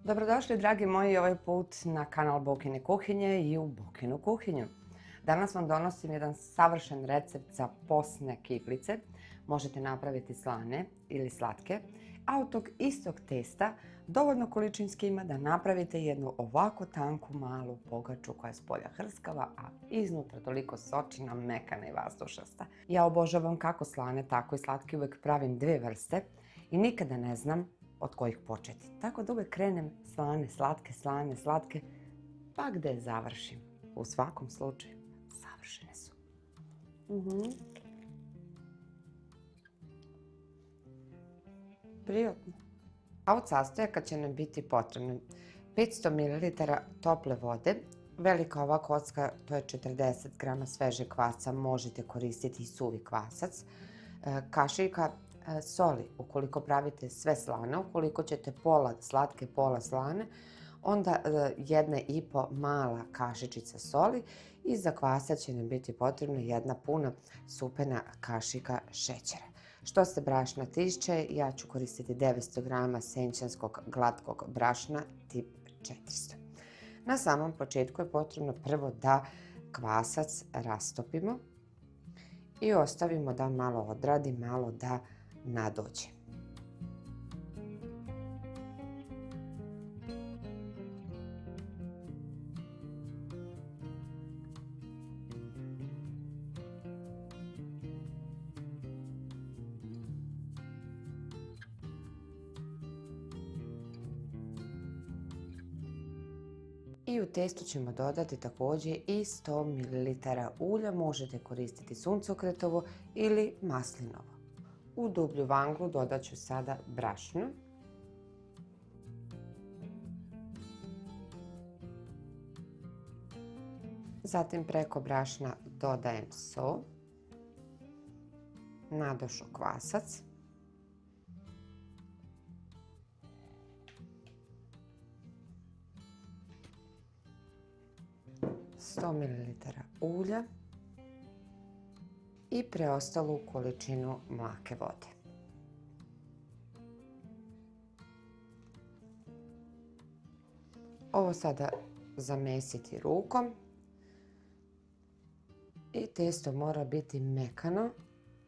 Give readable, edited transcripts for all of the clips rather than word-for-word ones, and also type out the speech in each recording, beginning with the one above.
Dobrodošli, dragi moji, ovaj put na kanal Bokine kuhinje i u Bokinu kuhinju. Danas vam donosim jedan savršen recept za posne kiflice. Možete napraviti slane ili slatke, a od tog istog testa dovoljno količinski ima da napravite jednu ovako tanku malu pogaču koja je spolja hrskava, a iznutra toliko sočna, mekana i vazdušasta. Ja obožavam kako slane, tako i slatke, uvijek pravim dve vrste i nikada ne znam od kojih početi. Tako da uvijek krenem slane, slatke, pa gde završim. U svakom slučaju, savršene su. Prijatno. A od sastojaka će nam biti potrebno 500 ml tople vode, velika ova kocka, to je 40 g svežeg kvasca, možete koristiti i suvi kvasac, kašiljka soli, ukoliko pravite sve slane, ukoliko ćete pola slatke, pola slane, onda 1,5 mala kašičica soli i za kvasac će nam biti potrebna jedna puna supena kašika šećera. Što se brašna tiče, ja ću koristiti 900 g senčanskog glatkog brašna tip 400. Na samom početku je potrebno prvo da kvasac rastopimo i ostavimo da malo odradi, malo da nadođe. I u testu ćemo dodati također i 100 ml ulja, možete koristiti suncokretovo ili maslinovo. U dublju vanglu dodat ću sada brašno. Zatim preko brašna dodajem so, nadošao kvasac, sto ml ulja i preostalu količinu mlake vode. Ovo sada zamesiti rukom i testo mora biti mekano,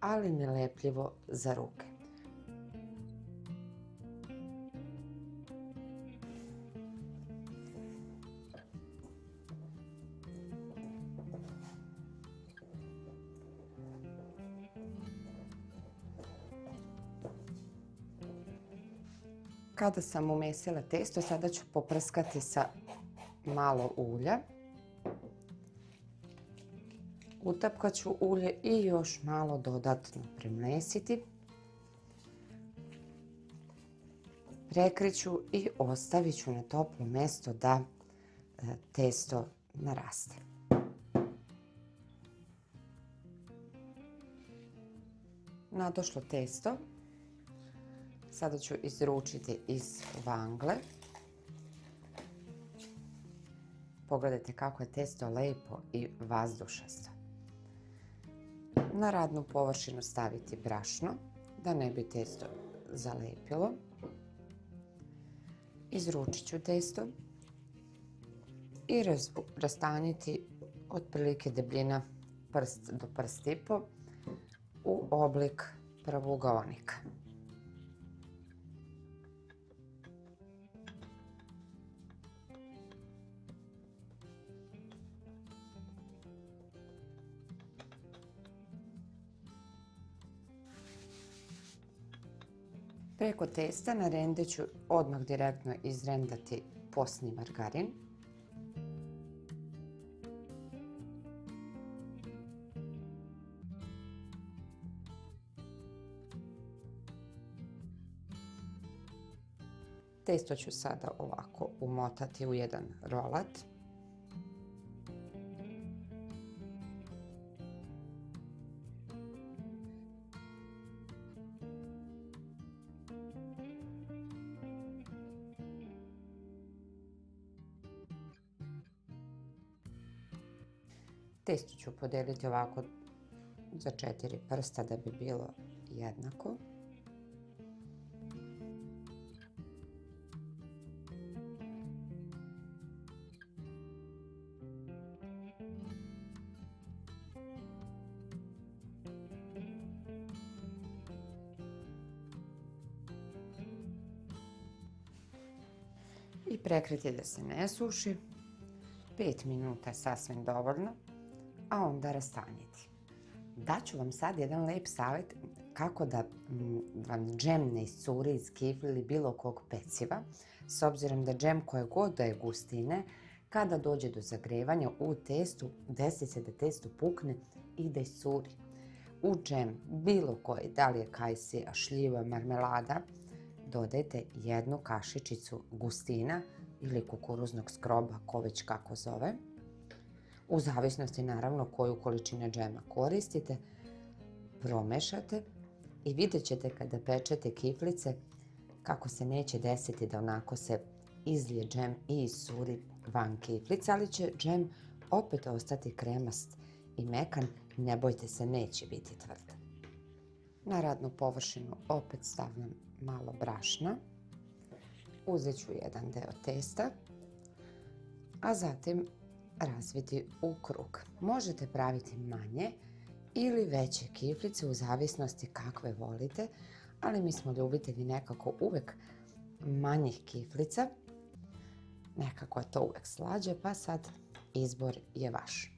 ali nelepljivo za ruke. Kada sam umesila testo, sada ću poprskati sa malo ulja. Utapkat ću ulje i još malo dodatno premesiti. Prekriću i ostavit ću na toplo mjesto da testo naraste. Nadošlo testo. Sada ću izručiti iz vangle. Pogledajte kako je testo lepo i vazdušasto. Na radnu površinu staviti brašno, da ne bi testo zalepilo. Izručit ću testo i rastanjiti otprilike debljina prst do prst i po u oblik pravougaonika. Preko testa na rende ću odmah direktno izrendati posni margarin. Testo ću sada ovako umotati u jedan rolat. Testo ću podeliti ovako za 4 prsta da bi bilo jednako. i prekriti da se ne suši. 5 minuta je sasvim dovoljno, a onda rastanjiti. Daću vam sad jedan lep savjet kako da vam džem ne iscuri iz kifle ili bilo kog peciva, s obzirom da džem koje god da je gustine, kada dođe do zagrevanja u testu, desi se da testo pukne i da iscuri. U džem bilo koji, da li je kajsija, šljiva, marmelada, dodajte 1 kašičicu gustina ili kukuruznog skroba, ko već kako zove. U zavisnosti naravno koju količinu džema koristite, promešate i vidjet ćete kada pečete kiflice kako se neće desiti da onako se izlije džem i iscuri van kiflice, ali će džem opet ostati kremast i mekan, ne bojte se, neće biti tvrd. Na radnu površinu opet stavljam malo brašna, uzet ću jedan deo testa, a zatim razviti u krug. Možete praviti manje ili veće kiflice u zavisnosti kakve volite, ali mi smo ljubitelji nekako uvek manjih kiflica. Nekako je to uvek slađe, pa sad izbor je vaš.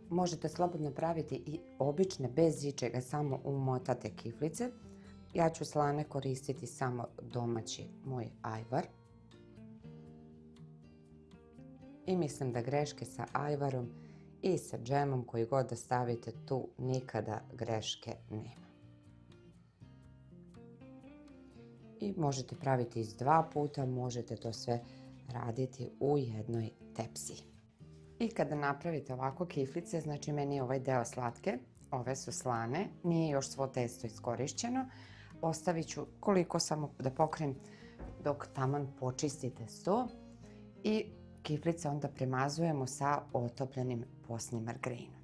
Možete slobodno praviti i obične bez ičega, samo umotate kiflice. Ja ću slane koristiti samo domaći moj ajvar. I mislim da greške sa ajvarom i sa džemom koji god da stavite tu nikada greške nema. I možete praviti iz 2 puta, možete to sve raditi u jednoj tepsiji. I kada napravite ovako kiflice, znači meni je ovaj deo slatke, ove su slane, nije još svo testo iskorišćeno. Ostavit ću koliko samo da pokrijem dok taman počistite sto i kiflice onda premazujemo sa otopljenim posnim margarinom.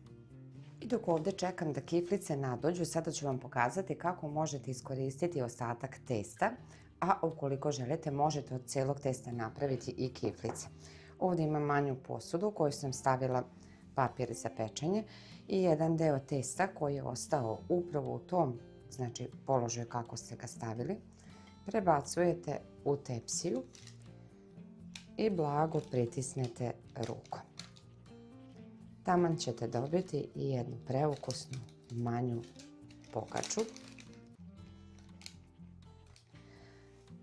I dok ovdje čekam da kiflice nadođu, sada ću vam pokazati kako možete iskoristiti ostatak testa, a ukoliko želite možete od cijelog testa napraviti i kiflice. Ovdje imam manju posudu u kojoj sam stavila papir za pečenje i jedan deo testa koji je ostao upravo u tom, znači položaju kako ste ga stavili, prebacujete u tepsiju i blago pritisnete rukom. Taman ćete dobiti i jednu preukusnu manju pogaču.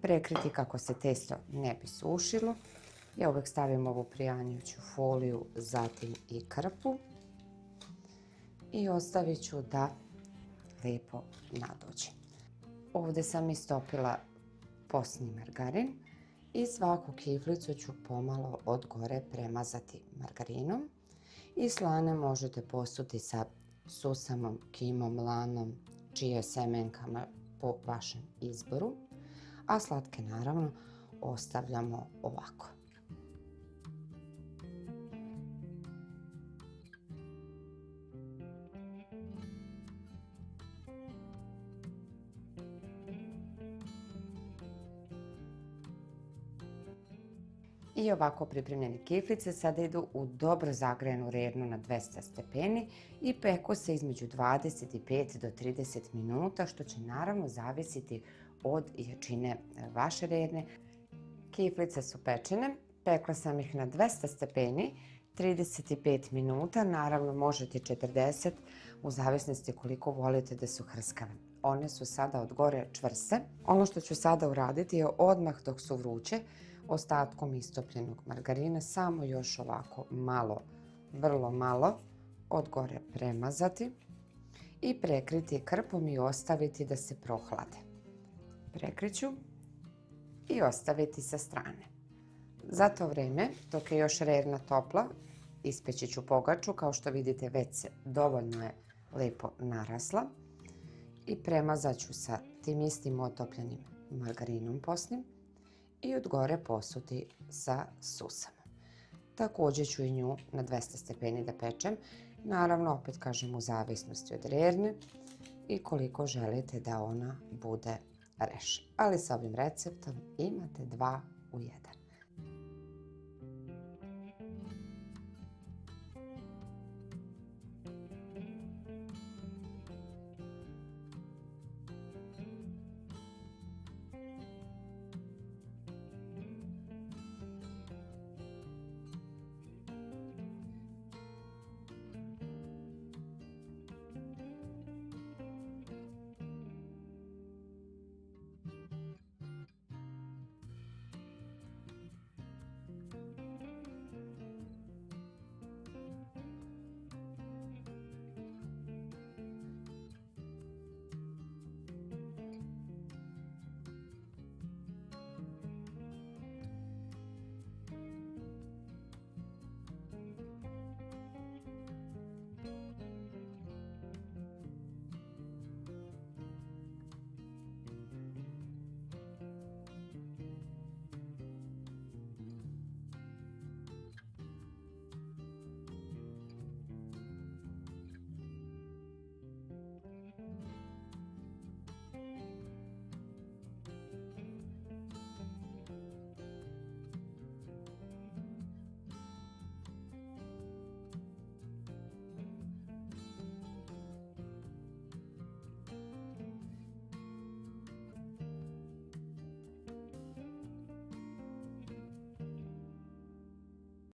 Prekriti kako se testo ne bi sušilo. Ja uvijek stavim ovu prijanjuću foliju, zatim i krpu i ostavit ću da lijepo nadođe. Ovdje sam istopila posni margarin i svaku kiflicu ću pomalo od gore premazati margarinom. I slane možete posuti sa susamom, kimom, lanom, čije semenkama po vašem izboru, a slatke naravno ostavljamo ovako. I ovako pripremljene kiflice sada idu u dobro zagrejanu rernu na 200 stepeni i peku se između 25 do 30 minuta, što će naravno zavisiti od jačine vaše rerne. Kiflice su pečene, pekla sam ih na 200 stepeni 35 minuta, naravno možete 40 u zavisnosti koliko volite da su hrskave. One su sada od gore čvrste. Ono što ću sada uraditi je odmah dok su vruće, ostatkom istopljenog margarina samo još ovako malo, vrlo malo od gore premazati i prekriti krpom i ostaviti da se prohlade. Prekriću i ostaviti sa strane. Za to vreme, dok je još rerna topla, ispeći ću pogaču. Kao što vidite, već se dovoljno je lepo narasla. I premazat ću sa tim istim otopljenim margarinom posnim i od gore posuti sa susama. Također ću i nju na 200 stepeni da pečem. Naravno, opet kažem, u zavisnosti od rerne i koliko želite da ona bude reš. Ali sa ovim receptom imate 2 u 1.